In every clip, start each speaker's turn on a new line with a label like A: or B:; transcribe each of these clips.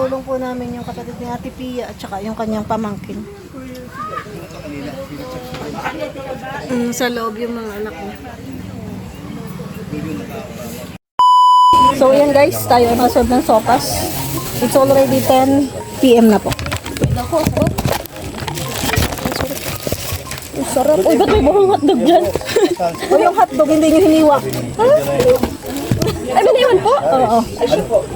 A: Tinutulong po namin yung kapatid ni Ate Pia at saka yung kanyang pamangkin. Sa loob yung mga anak niya. So yan guys, tayo ay nakaserve ng sopas. It's already 10 PM na po. Ang sarap. Uy, ba't may buhong hotdog dyan? O yung hotdog, hindi nyo hiniwa. Ha? Ay, biniwan po? Oo.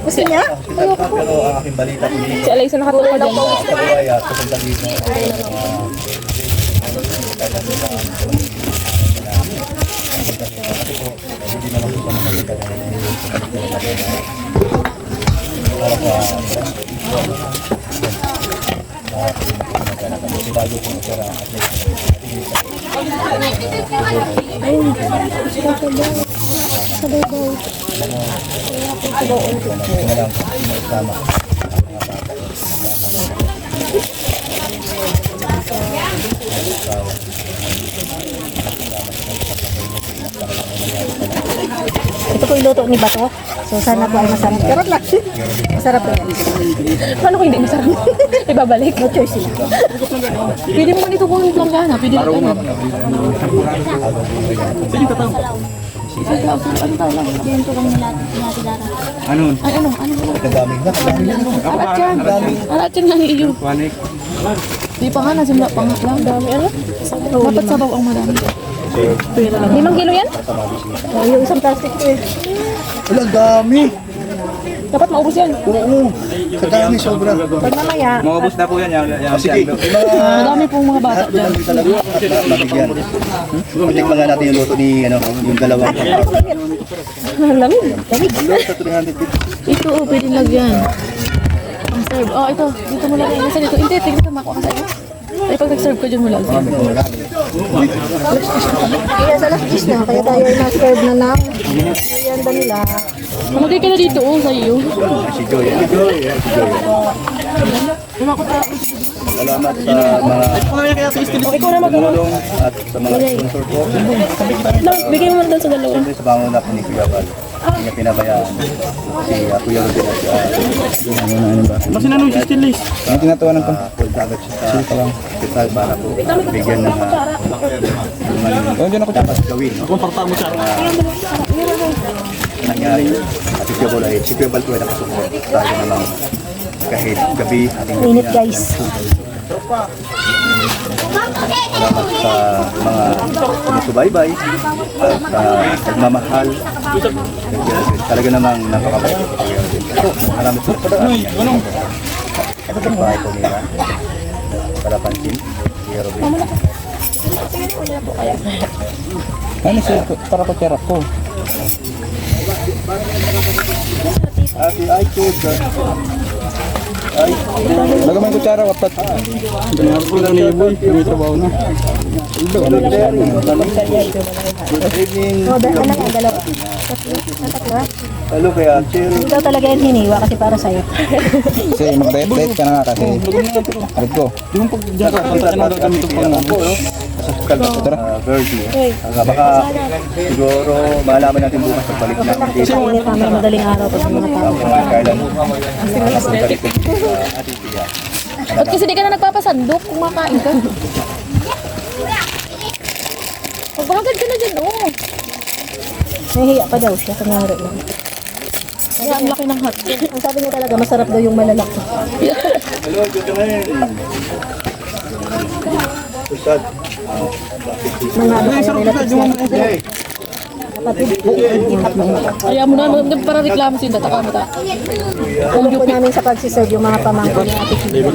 A: Gusto niya?
B: Pero ang aking balita po
C: Si Alaysa nakatulog ka dyan.
B: ay pupunta dito. Hindi naman po kami nakita para sa bago po para at
A: Ay, gusto ko ba? Sabaw-baw. Sabaw-on ko po.
B: tama.
A: Ito po iluto ni Bato. So sana po ay masarap. Charot lang. Masarap po yan.
C: Paano kung hindi masarap? Ibabalik?
A: No choice sila.
C: Pwede mo nito kung planggana. Pwede mo ano.
B: Ano?
C: Ay, ano?
B: Kadaming na.
C: Alat yan. Alat yan nga iyo. Di pa nga, nasimula pa nga lang. Dami ano? Dapat sabaw ang marami.
A: 5 kilo yan? Oh, yung isang plastic ko eh.
B: Wala, dami.
C: Dapat maubos yan.
B: Oo. Sa dami sobra.
A: Pag mamaya,
D: Maubos na po yan.
B: Sige.
C: Madami pong mga bata dyan.
B: Mabigyan. Patikman nga natin yung luto ni, yung dalawang.
A: lamig. Lamig.
B: Sa 350.
C: Ito, pwede lagyan. Ang serve. Oh, ito. Dito mo lagyan. Nasa dito. Hindi, tingnan ka makuha ka sa iyo. Ay, pag nag-serve ka dyan mo lagyan.
A: Kaya sa last dish na, kaya tayo ay na-serve na ng merienda nila.
C: Mamagay ka na dito, oh, sa iyo.
B: Si Joy. Salamat sa mga
C: Ikaw na
B: tumulong at sa mga sponsor ko.
C: Bigay mo man doon sa dalawa.
B: Siyempre sa bangon na po ni Kuya Val. Hindi niya pinabayaan. Si Kuya Rodin at ano ba?
D: Masin ano yung stainless?
B: Ang tinatawanan ko. Punta agad siya sa hospital para po bigyan ng dapat gawin.
D: Kung parta mo siya.
B: Nangyari. At si Kuya Val ay si Kuya Val po ay nakasupport tayo naman kahit gabi.
A: Init guys.
B: Salamat sa mga sumusubaybay at nagmamahal. Talaga namang napakabait ito. Maraming sa bahay ko nila. Para pansin. Kuya Robin.
D: Ano siya? Para ko tiyara ko.
B: Ate Aiko. Ay,
D: Lagaman ko tiyara, wapat. Ganyan ko lang ni Iboy. May trabaho na.
B: good evening.
A: O, anak ang dalawa. Tatlo.
B: Hello kaya Chill.
A: Ikaw talaga yung hiniwa kasi para sa'yo.
D: Kasi mag-diet ka na nga kasi. Arit ko.
B: Yung pagdiyaka, pagdiyaka na gamit ko pang ako, Virgie. Baka siguro malaman natin bukas pagbalik natin dito.
A: Sa init namin madaling araw pag mga tao.
B: Kailan?
C: Ba't kasi di ka na nagpapasandok kung makain ka? Magbagad ka na dyan, oh.
A: Nahihiya pa daw siya. Kunyari lang.
C: Kaya ang laki ng hot.
A: Ang sabi niya talaga, masarap daw yung malalaki.
B: Hello, good morning. Usad.
A: Mga ano kaya relatives natin. Kapatid, itak na itak.
C: Kaya mo na, para reklamo siya, tataka mo ta.
A: Tulong po namin sa pagsiserve yung mga pamangkin ni Ate Pia.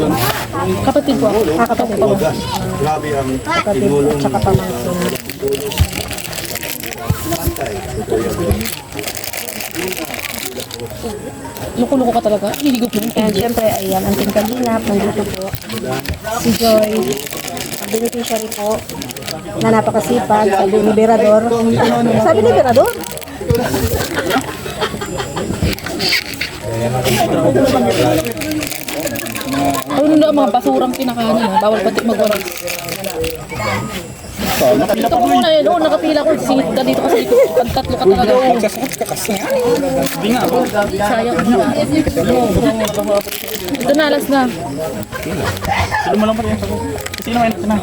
C: Kapatid ko ako.
A: Kapatid po.
B: Grabe ang
A: Kapatid at saka pamangkin.
C: Loko-loko ka talaga. Hihigop mo.
A: And syempre, ayan, ang tingkalinap, nandito po. Si Joy, ang beneficiary po, na napakasipag, sabi ni Berador. Sabi ni Berador?
C: Ano na ang mga basurang kinakain, bawal pati magwaras. Dito ko muna eh. Noon, nakapila ko. Singit ka dito kasi tatlo ka talaga.
D: Magsasakot ka kasi nga. Hindi nga ako.
C: Sayang. Ito na, alas na.
D: Sino mo lang pa rin sa ko. Sino mo na?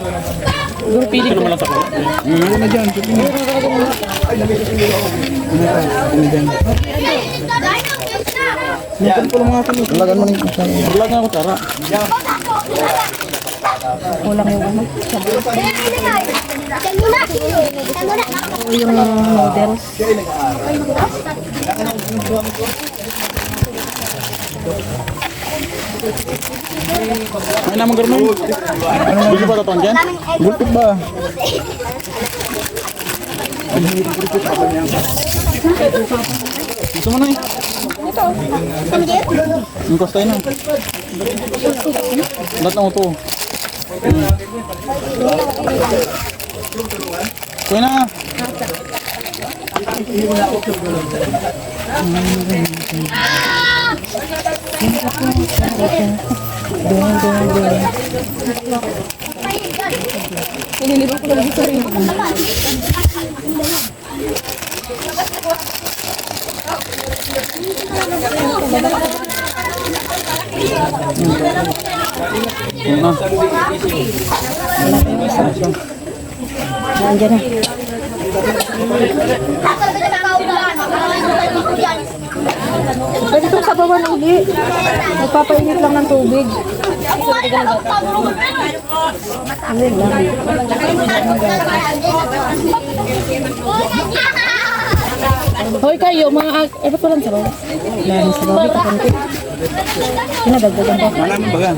C: Guru pili ko.
D: Ano na dyan? Minsan po lang mga kami. Lagan mo rin. Lagan ako tara.
A: Kulang yung ano. Yung noodles.
D: Ay naman garman. Ano mo ba tatuan dyan? Gulpit ba? Gusto mo na eh. Yung kostay na. Lahat na ito. Kuya na.
C: Nililibang ko na lang sa rin.
D: Yun na.
A: Nandiyan na. Pwede itong sabawan uli. Magpapainit lang ng tubig. Ano lang.
C: Hoy kayo, mga... Eh, ba't walang sabaw?
A: Maraming sabaw. Ito konti. Pinadagdagan pa.
D: Maraming baga.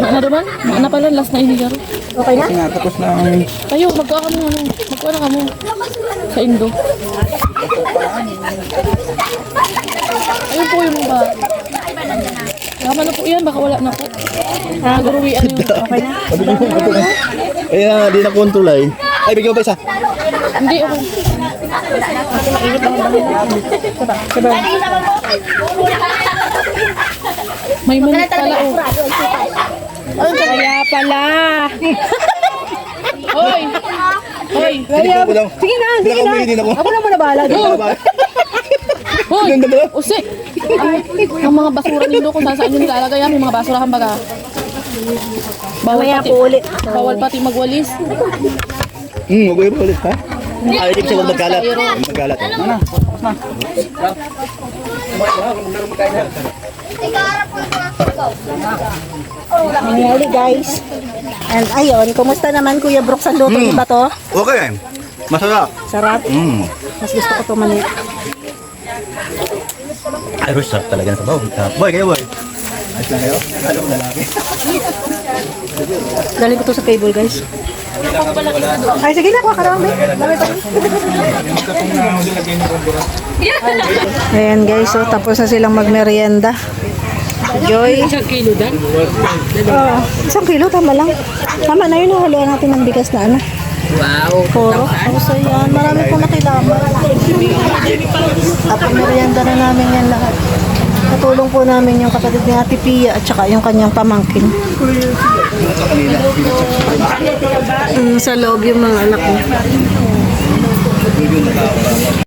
C: Ano naman? Ano pala, last na inigar.
A: Okay na?
D: Kasi nga tapos na ang...
C: Kayo, magkuha ka mo. Magkuha na ka mo. Sa Indo. Ayun po yung ba. Tama na po yan, baka wala na po. Guruwian yun.
A: Okay na?
B: Eh, di na control ay. Ay, bigyan mo pa isa.
C: Hindi, okay. May manit pala, oh.
A: Kaya pala.
C: Hoy! Hoy!
A: Kaya, sige na, sige na. Ako na muna bahala.
C: Hoy! Usi! Ang mga basura nilo kung saan nyo nilalagay yan, may mga basurahan baga.
A: Mamaya po ulit.
C: Bawal pati magwalis.
B: Huwag ko ulit ha? Ay, hindi siya huwag magkalat. Magkalat.
D: Ano?
A: Nangyari guys. And ayun, kumusta naman Kuya Brooks ang luto iba to?
B: Okay. Masarap.
A: Sarap. Mas gusto ko to mani.
B: Ay, sarap talaga na sabaw. Boy, kayo boy. Ayos lang kayo? Alam mo lalaki.
A: Galing ko to sa table guys. Ay, sige na, kuha ka naman. Dami pa rin. Ayan guys, so tapos na silang magmerienda. Joy. 1 kilo dan? Oo, 1 kilo, tama lang. Tama na yun, haluan natin ng bigas na ano. Wow. Puro. Tapos ayan, marami po nakilaman. Tapos merienda na namin yan lahat. Katulong po namin yung kapatid ni Ate Pia at saka yung kanyang pamangkin. Sa loob yung mga anak niya.